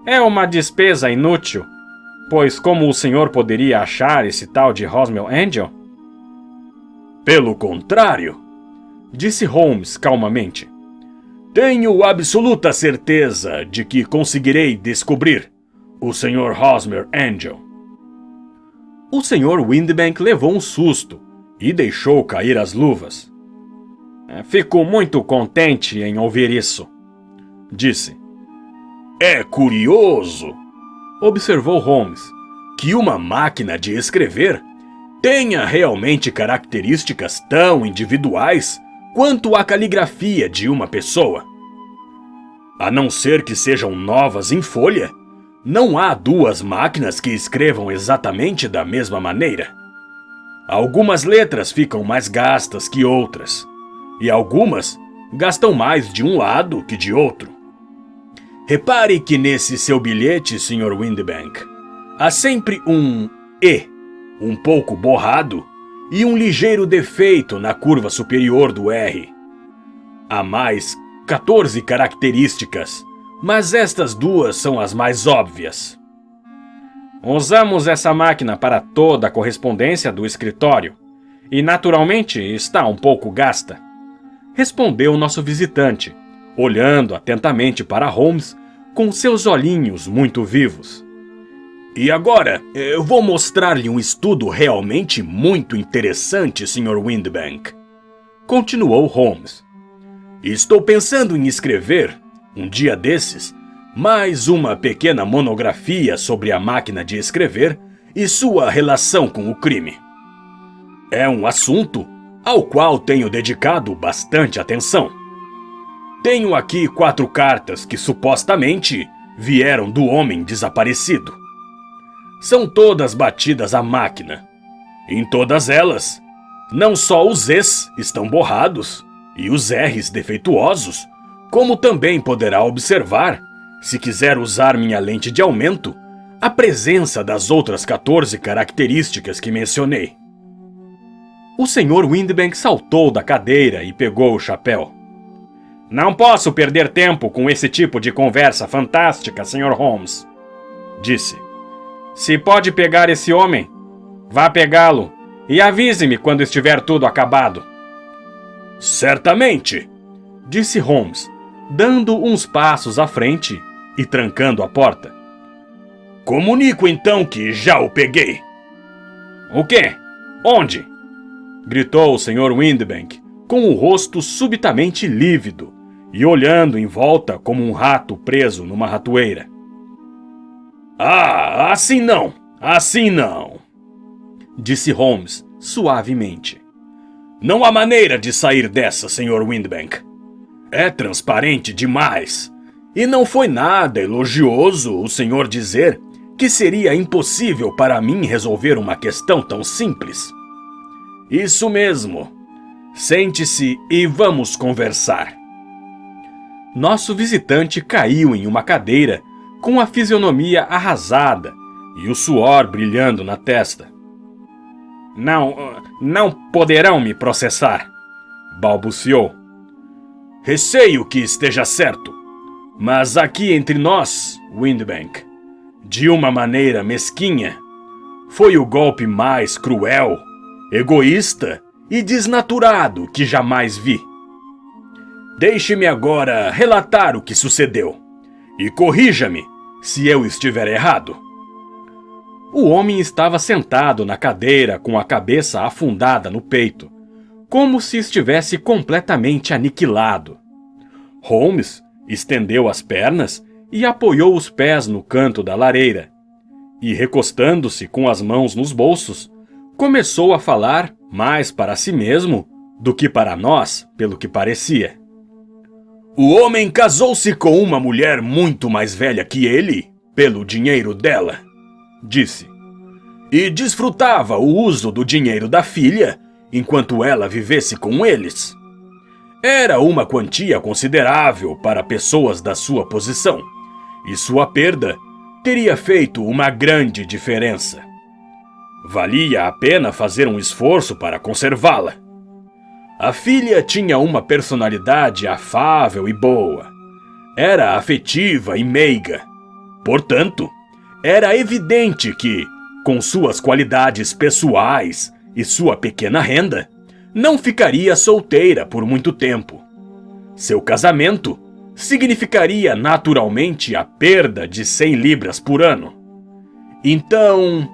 é uma despesa inútil, pois como o senhor poderia achar esse tal de Rosmel Angel? Pelo contrário, disse Holmes calmamente. Tenho absoluta certeza de que conseguirei descobrir o Sr. Rosmer Angel. O Sr. Windbank levou um susto e deixou cair as luvas. Fico muito contente em ouvir isso, disse. É curioso, observou Holmes, que uma máquina de escrever tenha realmente características tão individuais quanto a caligrafia de uma pessoa. A não ser que sejam novas em folha, não há duas máquinas que escrevam exatamente da mesma maneira. Algumas letras ficam mais gastas que outras, e algumas gastam mais de um lado que de outro. Repare que nesse seu bilhete, Sr. Windbank, há sempre um E, um pouco borrado, e um ligeiro defeito na curva superior do R. Há mais 14 características, mas estas duas são as mais óbvias. Usamos essa máquina para toda a correspondência do escritório, e naturalmente está um pouco gasta, respondeu o nosso visitante, olhando atentamente para Holmes com seus olhinhos muito vivos. E agora, eu vou mostrar-lhe um estudo realmente muito interessante, Sr. Windbank, continuou Holmes. Estou pensando em escrever, um dia desses, mais uma pequena monografia sobre a máquina de escrever e sua relação com o crime. É um assunto ao qual tenho dedicado bastante atenção. Tenho aqui 4 cartas que supostamente vieram do homem desaparecido. São todas batidas à máquina. Em todas elas, não só os Es estão borrados e os Rs defeituosos, como também poderá observar, se quiser usar minha lente de aumento, a presença das outras 14 características que mencionei. O Sr. Windbank saltou da cadeira e pegou o chapéu. Não posso perder tempo com esse tipo de conversa fantástica, Sr. Holmes, disse. Se pode pegar esse homem, vá pegá-lo e avise-me quando estiver tudo acabado. Certamente, disse Holmes, dando uns passos à frente e trancando a porta. Comunico então que já o peguei. O quê? Onde? Gritou o Sr. Windbank, com o rosto subitamente lívido e olhando em volta como um rato preso numa ratoeira. Ah, assim não, disse Holmes suavemente. Não há maneira de sair dessa, Sr. Windbank. É transparente demais. E não foi nada elogioso o senhor dizer que seria impossível para mim resolver uma questão tão simples. Isso mesmo. Sente-se e vamos conversar. Nosso visitante caiu em uma cadeira com a fisionomia arrasada e o suor brilhando na testa. Não poderão me processar, balbuciou. Receio que esteja certo, mas aqui entre nós, Windbank, de uma maneira mesquinha, foi o golpe mais cruel, egoísta e desnaturado que jamais vi. Deixe-me agora relatar o que sucedeu. E corrija-me se eu estiver errado. O homem estava sentado na cadeira com a cabeça afundada no peito, como se estivesse completamente aniquilado. Holmes estendeu as pernas e apoiou os pés no canto da lareira, e, recostando-se com as mãos nos bolsos, começou a falar mais para si mesmo do que para nós, pelo que parecia. O homem casou-se com uma mulher muito mais velha que ele, pelo dinheiro dela, disse, e desfrutava o uso do dinheiro da filha enquanto ela vivesse com eles. Era uma quantia considerável para pessoas da sua posição, e sua perda teria feito uma grande diferença. Valia a pena fazer um esforço para conservá-la. A filha tinha uma personalidade afável e boa. Era afetiva e meiga. Portanto, era evidente que, com suas qualidades pessoais e sua pequena renda, não ficaria solteira por muito tempo. Seu casamento significaria naturalmente a perda de 100 libras por ano. Então,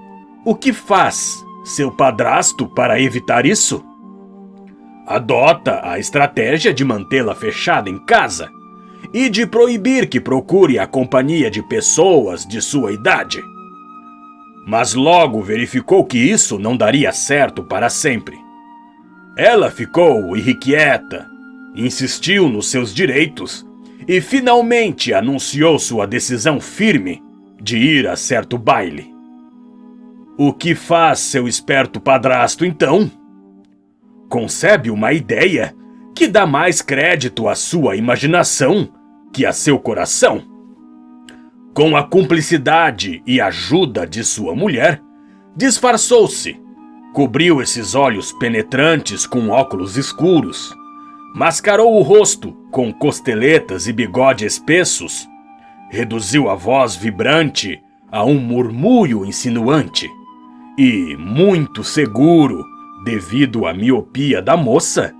o que faz seu padrasto para evitar isso? Adota a estratégia de mantê-la fechada em casa e de proibir que procure a companhia de pessoas de sua idade. Mas logo verificou que isso não daria certo para sempre. Ela ficou irrequieta, insistiu nos seus direitos e finalmente anunciou sua decisão firme de ir a certo baile. O que faz seu esperto padrasto, então? Concebe uma ideia que dá mais crédito à sua imaginação que a seu coração. Com a cumplicidade e ajuda de sua mulher, disfarçou-se, cobriu esses olhos penetrantes com óculos escuros, mascarou o rosto com costeletas e bigode espessos, reduziu a voz vibrante a um murmúrio insinuante e, muito seguro, devido à miopia da moça,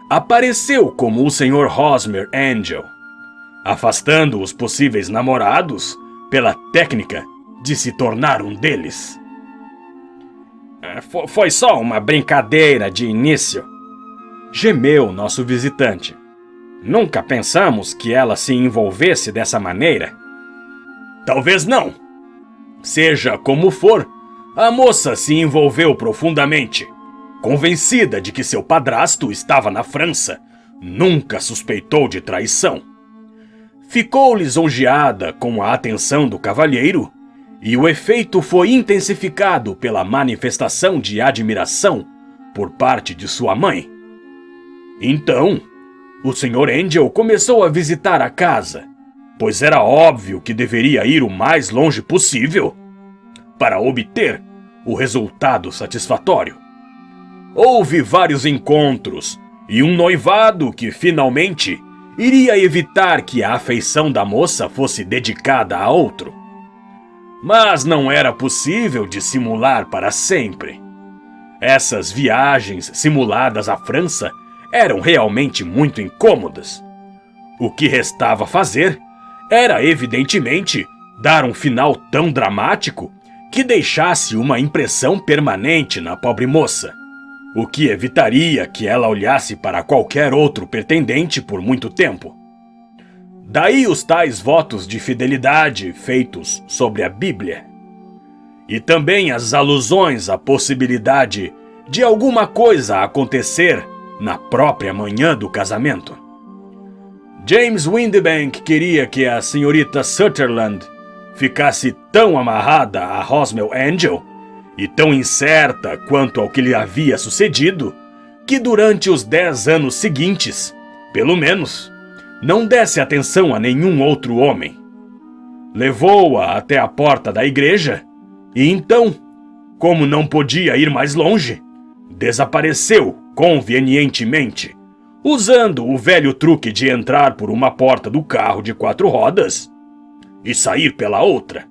apareceu como o Sr. Hosmer Angel, afastando os possíveis namorados pela técnica de se tornar um deles. Foi só uma brincadeira de início, gemeu nosso visitante. Nunca pensamos que ela se envolvesse dessa maneira. Talvez não. Seja como for, a moça se envolveu profundamente. Convencida de que seu padrasto estava na França, nunca suspeitou de traição. Ficou lisonjeada com a atenção do cavalheiro, e o efeito foi intensificado pela manifestação de admiração por parte de sua mãe. Então, o Sr. Angel começou a visitar a casa, pois era óbvio que deveria ir o mais longe possível para obter o resultado satisfatório. Houve vários encontros e um noivado que, finalmente, iria evitar que a afeição da moça fosse dedicada a outro. Mas não era possível dissimular para sempre. Essas viagens simuladas à França eram realmente muito incômodas. O que restava fazer era, evidentemente, dar um final tão dramático que deixasse uma impressão permanente na pobre moça, o que evitaria que ela olhasse para qualquer outro pretendente por muito tempo. Daí os tais votos de fidelidade feitos sobre a Bíblia. E também as alusões à possibilidade de alguma coisa acontecer na própria manhã do casamento. James Windibank queria que a senhorita Sutherland ficasse tão amarrada a Hosmer Angel e tão incerta quanto ao que lhe havia sucedido, que durante os 10 anos seguintes, pelo menos, não desse atenção a nenhum outro homem. Levou-a até a porta da igreja e então, como não podia ir mais longe, desapareceu convenientemente, usando o velho truque de entrar por uma porta do carro de 4 rodas e sair pela outra.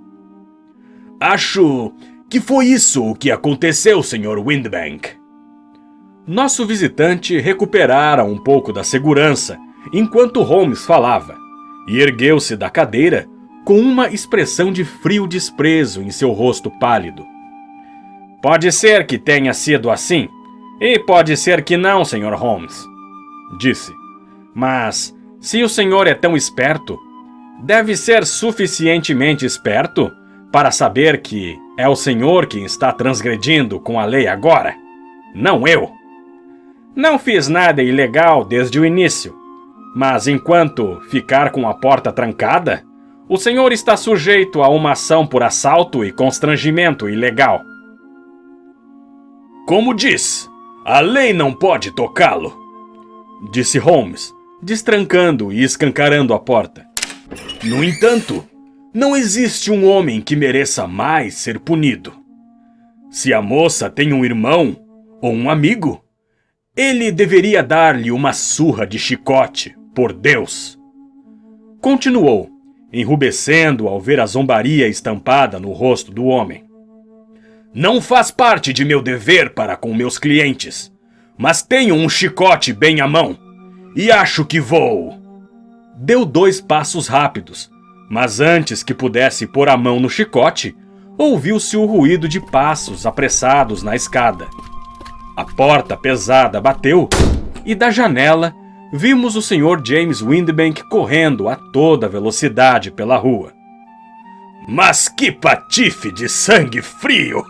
Acho que foi isso o que aconteceu, Sr. Windibank. Nosso visitante recuperara um pouco da segurança enquanto Holmes falava, e ergueu-se da cadeira com uma expressão de frio desprezo em seu rosto pálido. Pode ser que tenha sido assim, e pode ser que não, Sr. Holmes, disse. Mas, se o senhor é tão esperto, deve ser suficientemente esperto para saber que é o senhor quem está transgredindo com a lei agora, não eu. Não fiz nada ilegal desde o início, mas enquanto ficar com a porta trancada, o senhor está sujeito a uma ação por assalto e constrangimento ilegal. Como diz, a lei não pode tocá-lo, disse Holmes, destrancando e escancarando a porta. No entanto, não existe um homem que mereça mais ser punido. Se a moça tem um irmão ou um amigo, ele deveria dar-lhe uma surra de chicote, por Deus. Continuou, enrubescendo ao ver a zombaria estampada no rosto do homem. Não faz parte de meu dever para com meus clientes, mas tenho um chicote bem à mão e acho que vou. Deu 2 passos rápidos, mas antes que pudesse pôr a mão no chicote, ouviu-se o ruído de passos apressados na escada. A porta pesada bateu e da janela vimos o Sr. James Windbank correndo a toda velocidade pela rua. Mas que patife de sangue frio!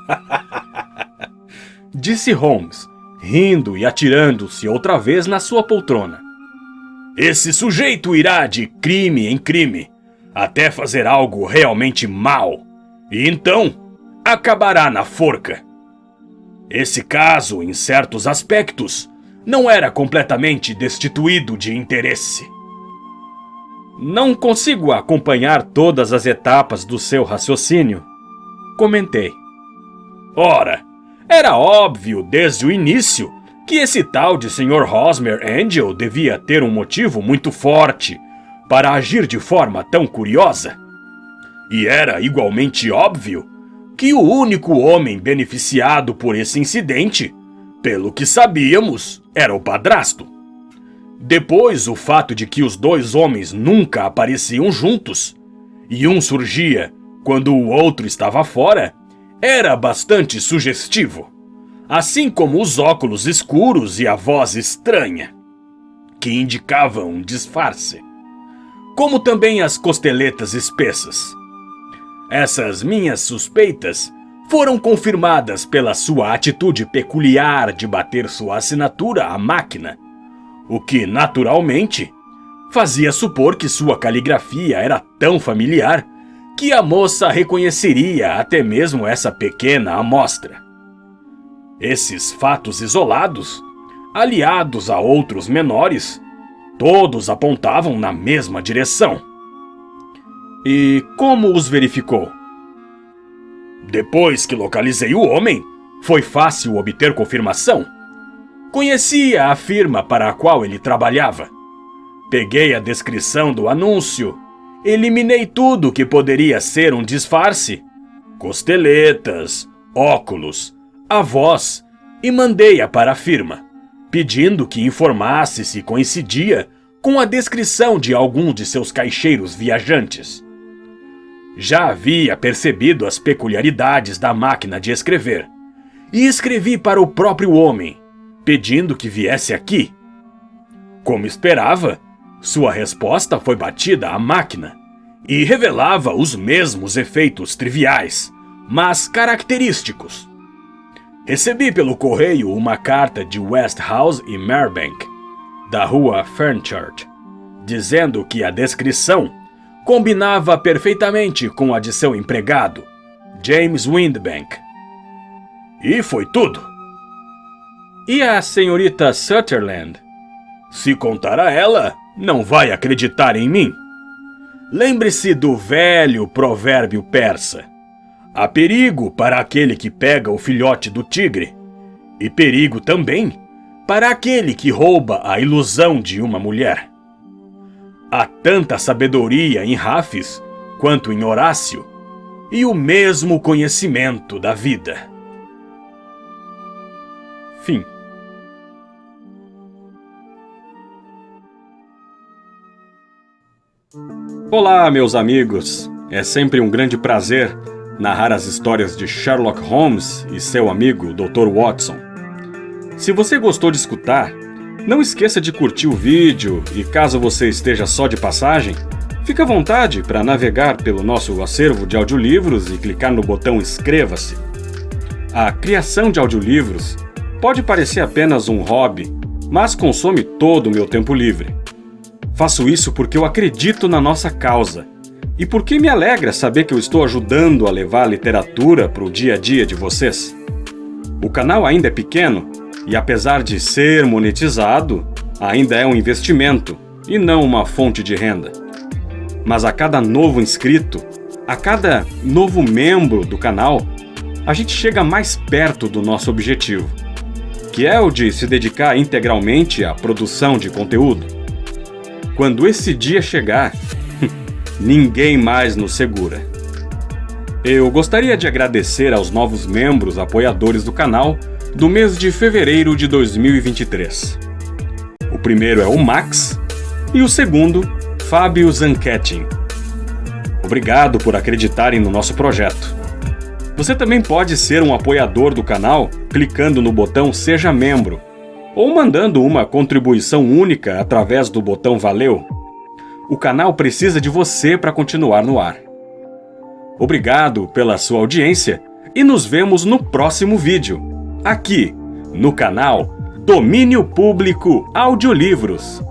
Disse Holmes, rindo e atirando-se outra vez na sua poltrona. Esse sujeito irá de crime em crime, até fazer algo realmente mal, e então acabará na forca. Esse caso, em certos aspectos, não era completamente destituído de interesse. Não consigo acompanhar todas as etapas do seu raciocínio, comentei. Ora, era óbvio desde o início que esse tal de Sr. Hosmer Angel devia ter um motivo muito forte para agir de forma tão curiosa. E era igualmente óbvio que o único homem beneficiado por esse incidente, pelo que sabíamos, era o padrasto. Depois, o fato de que os 2 homens nunca apareciam juntos, e um surgia quando o outro estava fora, era bastante sugestivo, assim como os óculos escuros e a voz estranha, que indicavam um disfarce, como também as costeletas espessas. Essas minhas suspeitas foram confirmadas pela sua atitude peculiar de bater sua assinatura à máquina, o que, naturalmente, fazia supor que sua caligrafia era tão familiar que a moça reconheceria até mesmo essa pequena amostra. Esses fatos isolados, aliados a outros menores, todos apontavam na mesma direção. E como os verificou? Depois que localizei o homem, foi fácil obter confirmação. Conhecia a firma para a qual ele trabalhava. Peguei a descrição do anúncio, eliminei tudo que poderia ser um disfarce, costeletas, óculos, a voz, e mandei-a para a firma, pedindo que informasse se coincidia com a descrição de algum de seus caixeiros viajantes. Já havia percebido as peculiaridades da máquina de escrever, e escrevi para o próprio homem, pedindo que viesse aqui. Como esperava, sua resposta foi batida à máquina e revelava os mesmos efeitos triviais, mas característicos. Recebi pelo correio uma carta de Westhouse e Merbank, da rua Fernchurch, dizendo que a descrição combinava perfeitamente com a de seu empregado, James Windbank. E foi tudo. E a senhorita Sutherland? Se contar a ela, não vai acreditar em mim. Lembre-se do velho provérbio persa. Há perigo para aquele que pega o filhote do tigre, e perigo também para aquele que rouba a ilusão de uma mulher. Há tanta sabedoria em Hafez quanto em Horácio, e o mesmo conhecimento da vida. Fim. Olá, meus amigos. É sempre um grande prazer narrar as histórias de Sherlock Holmes e seu amigo Dr. Watson. Se você gostou de escutar, não esqueça de curtir o vídeo e caso você esteja só de passagem, fique à vontade para navegar pelo nosso acervo de audiolivros e clicar no botão inscreva-se. A criação de audiolivros pode parecer apenas um hobby, mas consome todo o meu tempo livre. Faço isso porque eu acredito na nossa causa e porque me alegra saber que eu estou ajudando a levar a literatura para o dia a dia de vocês. O canal ainda é pequeno e, apesar de ser monetizado, ainda é um investimento e não uma fonte de renda. Mas a cada novo inscrito, a cada novo membro do canal, a gente chega mais perto do nosso objetivo, que é o de se dedicar integralmente à produção de conteúdo. Quando esse dia chegar, ninguém mais nos segura. Eu gostaria de agradecer aos novos membros apoiadores do canal do mês de fevereiro de 2023. O primeiro é o Max e o segundo, Fábio Zanquetin. Obrigado por acreditarem no nosso projeto. Você também pode ser um apoiador do canal clicando no botão Seja Membro ou mandando uma contribuição única através do botão Valeu. O canal precisa de você para continuar no ar. Obrigado pela sua audiência e nos vemos no próximo vídeo, aqui no canal Domínio Público Audiolivros.